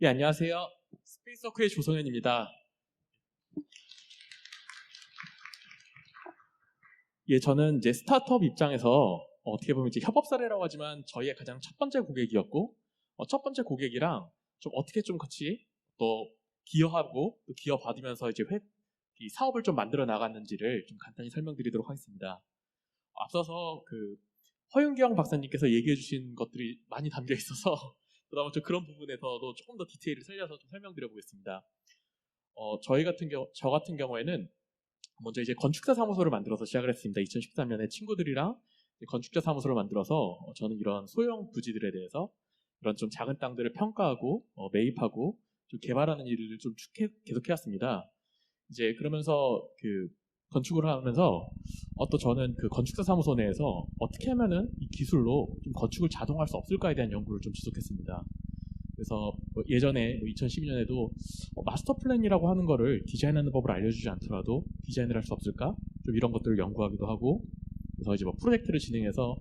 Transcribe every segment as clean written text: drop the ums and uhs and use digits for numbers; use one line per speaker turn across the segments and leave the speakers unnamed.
예, 안녕하세요. 스페이스워크의 조성현입니다. 예, 저는 이제 스타트업 입장에서 어떻게 보면 이제 협업 사례라고 하지만 저희의 가장 첫 번째 고객이었고, 첫 번째 고객이랑 좀 어떻게 좀 같이 또 기여하고 또 기여받으면서 이제 이 사업을 좀 만들어 나갔는지를 좀 간단히 설명드리도록 하겠습니다. 앞서서 그 허윤경 박사님께서 얘기해 주신 것들이 많이 담겨 있어서 그다음에 좀 그런 부분에서도 조금 더 디테일을 살려서 좀 설명드려 보겠습니다. 저 같은 경우에는 먼저 이제 건축사 사무소를 만들어서 시작을 했습니다. 2013년에 친구들이랑 건축자 사무소를 만들어서 저는 이런 소형 부지들에 대해서 이런 좀 작은 땅들을 평가하고 매입하고 좀 개발하는 일을 좀 계속 해왔습니다. 이제 그러면서 그 건축을 하면서 또 저는 그 건축사 사무소 내에서 어떻게 하면은 이 기술로 좀 건축을 자동화할 수 없을까에 대한 연구를 좀 지속했습니다. 그래서 예전에 2012년에도 마스터 플랜이라고 하는 거를 디자인하는 법을 알려주지 않더라도 디자인을 할 수 없을까? 좀 이런 것들을 연구하기도 하고, 그래서 이제 프로젝트를 진행해서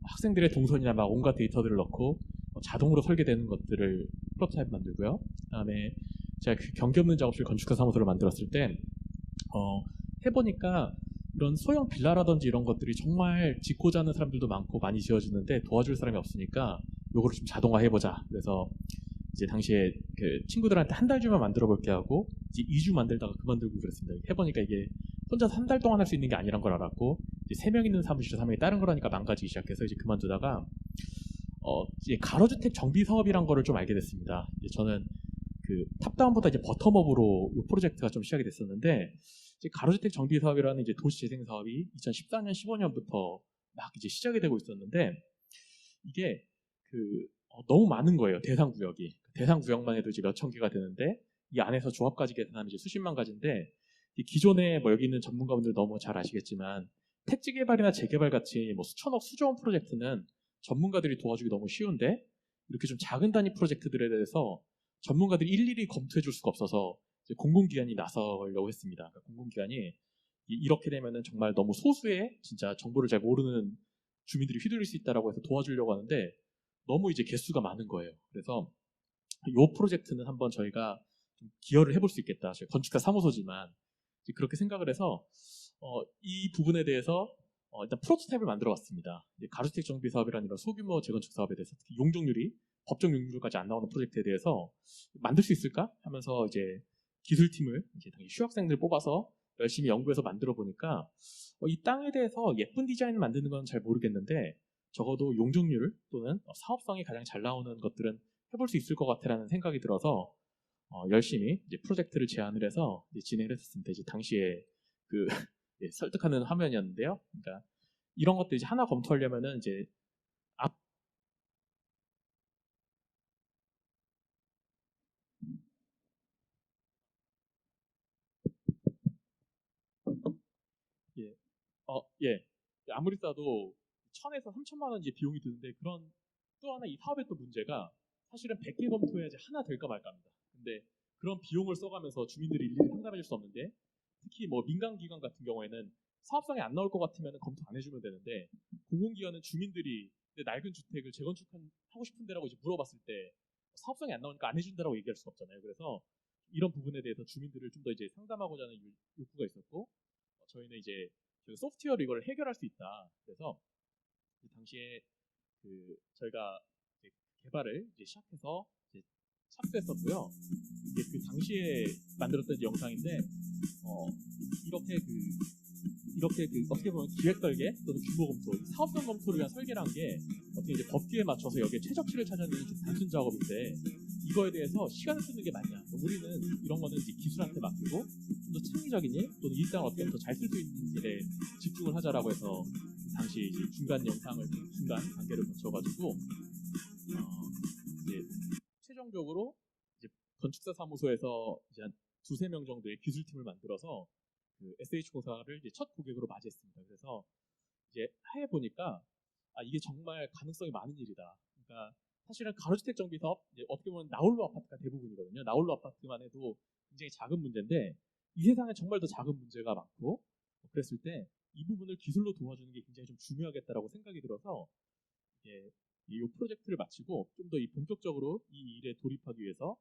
학생들의 동선이나 막 온갖 데이터들을 넣고 자동으로 설계되는 것들을 프로토타입 만들고요. 그다음에 제가 그 경기 없는 작업실 건축가 사무소를 만들었을 때 해보니까 이런 소형 빌라라든지 이런 것들이 정말 짓고자 하는 사람들도 많고 많이 지어지는데 도와줄 사람이 없으니까 요거를 좀 자동화해보자. 그래서 이제 당시에 그 친구들한테 한 달 주만 만들어 볼게 하고 이제 2주 만들다가 그만두고 그랬습니다. 해보니까 이게 혼자서 한 달 동안 할 수 있는 게 아니란 걸 알았고 이제 3명 있는 사무실에서 3명이 다른 거라니까 망가지기 시작해서 이제 그만두다가 이제 가로주택 정비 사업이란 거를 좀 알게 됐습니다. 이제 저는 그 탑다운보다 이제 버텀업으로 이 프로젝트가 좀 시작이 됐었는데 이제 가로주택 정비 사업이라는 이제 도시 재생 사업이 2014년 15년부터 막 이제 시작이 되고 있었는데 이게 그 너무 많은 거예요. 대상 구역이. 대상 구역만 해도 이제 몇천 개가 되는데 이 안에서 조합까지 계산하면 이제 수십만 가지인데 기존에 뭐 여기 있는 전문가분들 너무 잘 아시겠지만 택지 개발이나 재개발 같이 뭐 수천억 수조원 프로젝트는 전문가들이 도와주기 너무 쉬운데 이렇게 좀 작은 단위 프로젝트들에 대해서 전문가들이 일일이 검토해 줄 수가 없어서 이제 공공기관이 나서려고 했습니다. 그러니까 공공기관이 이렇게 되면은 정말 너무 소수의 진짜 정보를 잘 모르는 주민들이 휘둘릴 수 있다라고 해서 도와주려고 하는데 너무 이제 개수가 많은 거예요. 그래서 이 프로젝트는 한번 저희가 좀 기여를 해볼 수 있겠다. 저희 건축사 사무소지만 그렇게 생각을 해서 이 부분에 대해서 일단 프로토타입을 만들어봤습니다. 가주택 정비 사업이라는 이런 소규모 재건축 사업에 대해서 특히 용적률이 법정 용적률까지 안 나오는 프로젝트에 대해서 만들 수 있을까 하면서 이제 기술팀을 이제 당시 휴학생들 뽑아서 열심히 연구해서 만들어 보니까 이 땅에 대해서 예쁜 디자인을 만드는 건 잘 모르겠는데 적어도 용적률 또는 사업성이 가장 잘 나오는 것들은 해볼 수 있을 것 같아라는 생각이 들어서 열심히 이제 프로젝트를 제안을 해서 이제 진행을 했었습니다. 이제 당시에 그 예, 설득하는 화면이었는데요. 그러니까 이런 것들 이제 하나 검토하려면은 이제 앞 예, 예. 아무리 싸도 1,000에서 3천만 원 이제 비용이 드는데 그런 또 하나 이 사업의 또 문제가 사실은 100개 검토해야지 하나 될까 말까 합니다. 근데 그런 비용을 써가면서 주민들이 일일이 상담해 줄 수 없는데 특히 뭐 민간기관 같은 경우에는 사업성이 안 나올 것 같으면 검토 안 해주면 되는데 공공기관은 주민들이 내 낡은 주택을 재건축하고 싶은데라고 이제 물어봤을 때 사업성이 안 나오니까 안 해준다라고 얘기할 수가 없잖아요. 그래서 이런 부분에 대해서 주민들을 좀 더 이제 상담하고자 하는 욕구가 있었고 저희는 이제 그 소프트웨어로 이걸 해결할 수 있다. 그래서 그 당시에 그 저희가 이제 개발을 이제 시작해서 이제 착수했었고요. 이게 그 당시에 만들었던 이제 영상인데 어, 이렇게 그 이렇게 그 어떻게 보면 기획 설계 또는 규모 검토, 사업성 검토를 위한 설계란 게 어떻게 이제 법규에 맞춰서 여기에 최적치를 찾아내는 좀 단순 작업인데 이거에 대해서 시간을 쓰는 게 맞냐? 우리는 이런 거는 이제 기술한테 맡기고 좀 더 창의적인 일 또는 이 땅을 어떻게 더 잘 쓸 수 있는 일에 집중을 하자라고 해서 당시 이제 중간 단계를 거쳐가지고 이제 최종적으로 이제 건축사 사무소에서 이제 한 두세 명 정도의 기술팀을 만들어서 그 SH공사를 이제 첫 고객으로 맞이했습니다. 그래서 이제 해 보니까 이게 정말 가능성이 많은 일이다. 그러니까 사실은 가로주택 정비 사업 이제 어떻게 보면 나홀로 아파트가 대부분이거든요. 나홀로 아파트만 해도 굉장히 작은 문제인데 이 세상에 정말 더 작은 문제가 많고 그랬을 때 이 부분을 기술로 도와주는 게 굉장히 좀 중요하겠다라고 생각이 들어서 이게 이 프로젝트를 마치고 좀 더 이 본격적으로 이 일에 돌입하기 위해서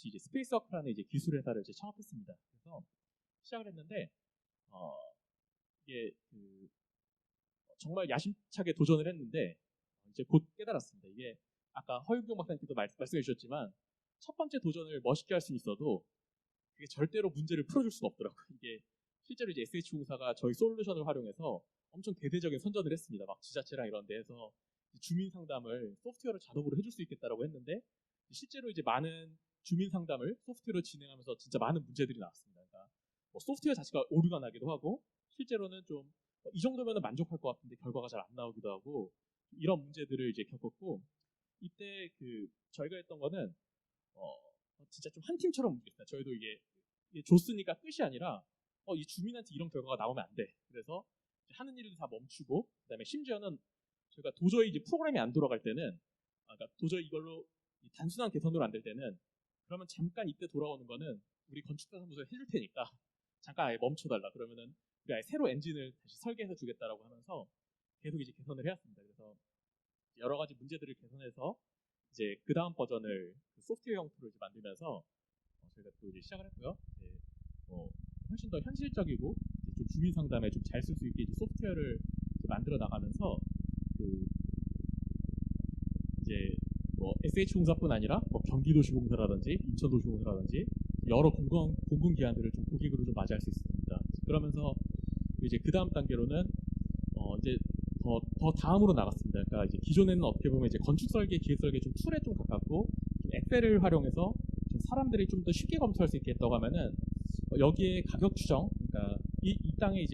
다시 이제 스페이스워크라는 이제 기술 회사를 이제 창업했습니다. 그래서 시작을 했는데 이게 정말 야심차게 도전을 했는데 이제 곧 깨달았습니다. 이게 아까 허윤경 박사님께도 말씀해 주셨지만 첫 번째 도전을 멋있게 할 수는 있어도 그게 절대로 문제를 풀어줄 수가 없더라고요. 이게 실제로 이제 SH공사가 저희 솔루션을 활용해서 엄청 대대적인 선전을 했습니다. 막 지자체랑 이런 데에서 주민 상담을 소프트웨어로 자동으로 해줄 수 있겠다라고 했는데 실제로 이제 많은 주민 상담을 소프트웨어로 진행하면서 진짜 많은 문제들이 나왔습니다. 그러니까 뭐 소프트웨어 자체가 오류가 나기도 하고 실제로는 좀 이 정도면 만족할 것 같은데 결과가 잘 안 나오기도 하고 이런 문제들을 이제 겪었고 이때 저희가 했던 거는 진짜 좀 한 팀처럼 움직였어요. 저희도 이게 줬으니까 끝이 아니라 이 주민한테 이런 결과가 나오면 안 돼. 그래서 하는 일을 다 멈추고 그다음에 심지어는 저희가 도저히 이제 프로그램이 안 돌아갈 때는 그러니까 도저히 이걸로 단순한 개선으로 안 될 때는 그러면 잠깐 이때 돌아오는 거는 우리 건축사 사무소에 해줄 테니까 잠깐 아예 멈춰달라. 그러면은 우리 아예 새로 엔진을 다시 설계해서 주겠다라고 하면서 계속 이제 개선을 해왔습니다. 그래서 여러 가지 문제들을 개선해서 이제 그 다음 버전을 소프트웨어 형태로 이제 만들면서 저희가 또 이제 시작을 했고요. 훨씬 더 현실적이고 좀 주민 상담에 좀 잘 쓸 수 있게 이제 소프트웨어를 이제 만들어 나가면서 이제 SH공사뿐 아니라 경기도시공사라든지 인천도시공사라든지 여러 공공기관들을 좀 고객으로 좀 맞이할 수 있습니다. 그러면서 이제 그 다음 단계로는 이제 더 다음으로 나갔습니다. 그러니까 이제 기존에는 어떻게 보면 이제 건축 설계, 기획 설계 좀 툴에 좀 가깝고 좀 엑셀을 활용해서 좀 사람들이 좀 더 쉽게 검토할 수 있게 했다고 하면은 여기에 가격 추정, 그러니까 이 땅의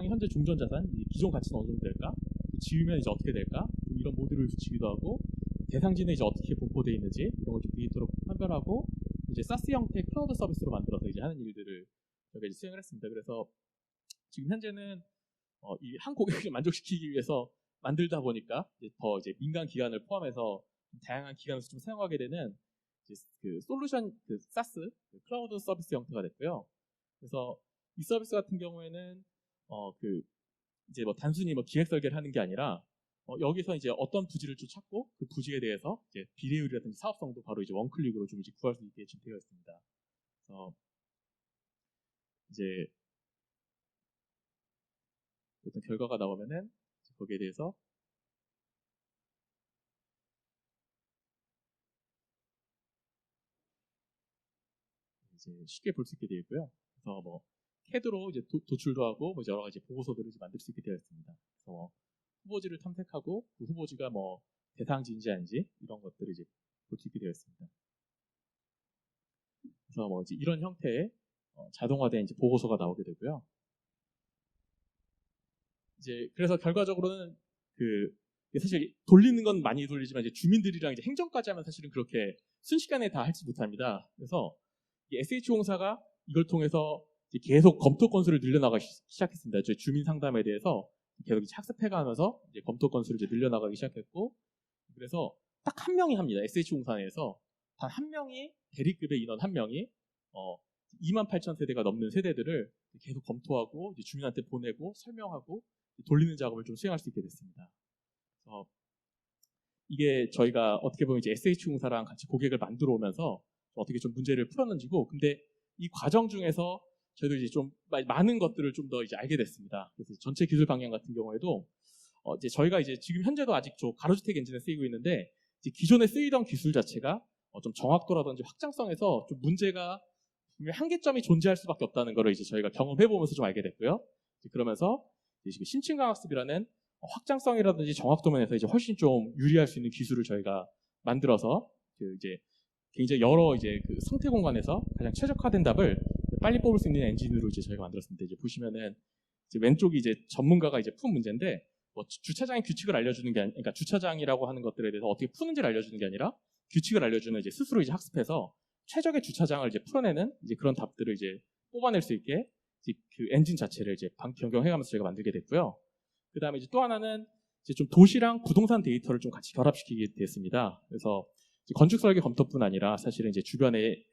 현재 종전 자산, 기존 가치는 어느 정도 될까? 지으면 이제 어떻게 될까? 좀 이런 모듈을 붙이기도 하고 대상지는 이제 어떻게 분포되어 있는지 이런 걸 좀 데이터로 판별하고 이제 사스 형태의 클라우드 서비스로 만들어서 이제 하는 일들을 저희가 이제 수행을 했습니다. 그래서 지금 현재는 이 한 고객을 만족시키기 위해서 만들다 보니까 더 이제 민간 기관을 포함해서 다양한 기관에서 좀 사용하게 되는 이제 솔루션 사스 클라우드 서비스 형태가 됐고요. 그래서 이 서비스 같은 경우에는 이제 단순히 기획 설계를 하는 게 아니라 여기서 이제 어떤 부지를 좀 찾고 그 부지에 대해서 이제 비례율이라든지 사업성도 바로 이제 원클릭으로 좀 이제 구할 수 있게 지금 되어 있습니다. 그래서 이제 어떤 결과가 나오면은 거기에 대해서 이제 쉽게 볼 수 있게 되어 있고요. 그래서 CAD로 이제 도출도 하고 여러 가지 보고서들을 이제 만들 수 있게 되어 있습니다. 그래서 후보지를 탐색하고 그 후보지가 대상지인지 아닌지 이런 것들을 이제 볼 수 있게 되어 있습니다. 그래서 이제 이런 형태의 자동화된 이제 보고서가 나오게 되고요. 이제 그래서 결과적으로는 사실 돌리는 건 많이 돌리지만 이제 주민들이랑 이제 행정까지 하면 사실은 그렇게 순식간에 다 하지 못합니다. 그래서 SH공사가 이걸 통해서 이제 계속 검토 건수를 늘려나가기 시작했습니다. 저희 주민 상담에 대해서 계속 이제 학습해가면서 이제 검토 건수를 이제 늘려나가기 시작했고, 그래서 딱 한 명이 합니다. SH공사 내에서 단 한 명이 대리급의 인원 한 명이 28,000세대가 넘는 세대들을 계속 검토하고 이제 주민한테 보내고 설명하고 돌리는 작업을 좀 수행할 수 있게 됐습니다. 그래서 이게 저희가 어떻게 보면 이제 SH공사랑 같이 고객을 만들어 오면서 어떻게 좀 문제를 풀었는지고, 근데 이 과정 중에서 저희도 이제 좀 많은 것들을 좀 더 이제 알게 됐습니다. 그래서 전체 기술 방향 같은 경우에도 이제 저희가 이제 지금 현재도 아직 가로주택 엔진에 쓰이고 있는데 이제 기존에 쓰이던 기술 자체가 좀 정확도라든지 확장성에서 좀 문제가 한계점이 존재할 수밖에 없다는 것을 이제 저희가 경험해보면서 좀 알게 됐고요. 그러면서 이제 심층강학습이라는 확장성이라든지 정확도 면에서 이제 훨씬 좀 유리할 수 있는 기술을 저희가 만들어서 이제 굉장히 여러 이제 생태 공간에서 가장 최적화된 답을 빨리 뽑을 수 있는 엔진으로 이제 저희가 만들었습니다. 이제 보시면은 이제 왼쪽이 이제 전문가가 이제 푼 문제인데 주차장의 규칙을 알려주는 게 그러니까 주차장이라고 하는 것들에 대해서 어떻게 푸는지를 알려주는 게 아니라 규칙을 알려주는 이제 스스로 이제 학습해서 최적의 주차장을 이제 풀어내는 이제 그런 답들을 이제 뽑아낼 수 있게 이제 그 엔진 자체를 이제 변경해가면서 저희가 만들게 됐고요. 그 다음에 이제 또 하나는 이제 좀 도시랑 부동산 데이터를 좀 같이 결합시키게 됐습니다. 그래서 건축 설계 검토뿐 아니라 사실은 이제 주변의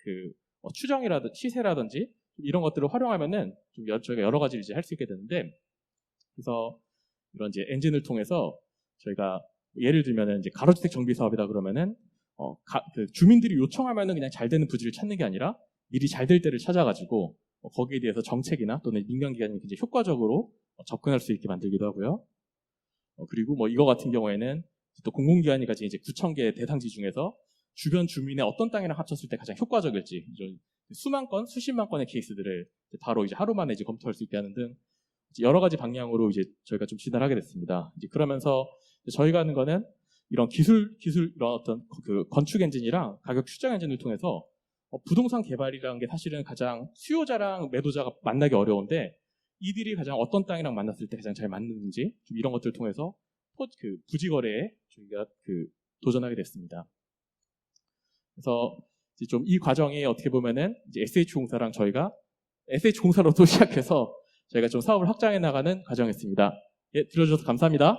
추정이라든지 시세라든지 이런 것들을 활용하면은 좀 저희가 여러 가지를 이제 할 수 있게 되는데, 그래서 이런 이제 엔진을 통해서 저희가 예를 들면은 이제 가로주택 정비 사업이다 그러면은 그 주민들이 요청하면은 그냥 잘 되는 부지를 찾는 게 아니라 미리 잘 될 때를 찾아가지고 거기에 대해서 정책이나 또는 민간기관이 굉장히 효과적으로 접근할 수 있게 만들기도 하고요. 그리고 뭐 이거 같은 경우에는 또 공공기관이 가진 이제 9,000개 대상지 중에서 주변 주민의 어떤 땅이랑 합쳤을 때 가장 효과적일지 수만 건, 수십만 건의 케이스들을 바로 이제 하루 만에 이제 검토할 수 있게 하는 등 여러 가지 방향으로 이제 저희가 좀 진행을 하게 됐습니다. 이제 그러면서 저희가 하는 거는 이런 기술 이런 어떤 그 건축 엔진이랑 가격 추정 엔진을 통해서 부동산 개발이라는 게 사실은 가장 수요자랑 매도자가 만나기 어려운데 이들이 가장 어떤 땅이랑 만났을 때 가장 잘 맞는지 좀 이런 것들을 통해서 그 부지 거래에 저희가 그 도전하게 됐습니다. 그래서 좀 이 과정이 어떻게 보면은 이제 SH공사랑 저희가 SH공사로도 시작해서 저희가 좀 사업을 확장해 나가는 과정이었습니다. 예, 들어주셔서 감사합니다.